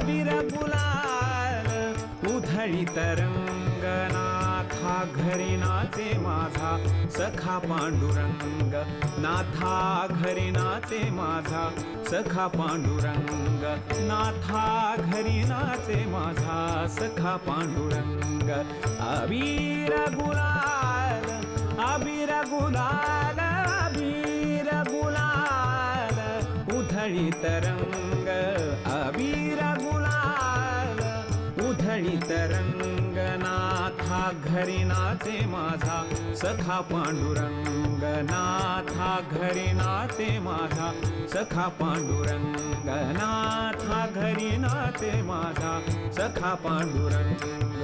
अबीर गुलाल उधळीत रंग नाथा घरी नाचे माझा सखा पांडुरंग नाथा घरी नाचे माझा सखा पांडुरंग नाथा घरी नाचे माझा सखा पांडुरंग अबीर गुलाल अबीर गुलाल अबीर गुलाल उधळीत रंग अबीर गुलाल उधळीत रंग नाथा घरी नाचे माझा सखा पांडुरंग नाथा घरी नाचे माझा सखा पांडुरंग नाथा घरी नाचे माझा सखा पांडुरंग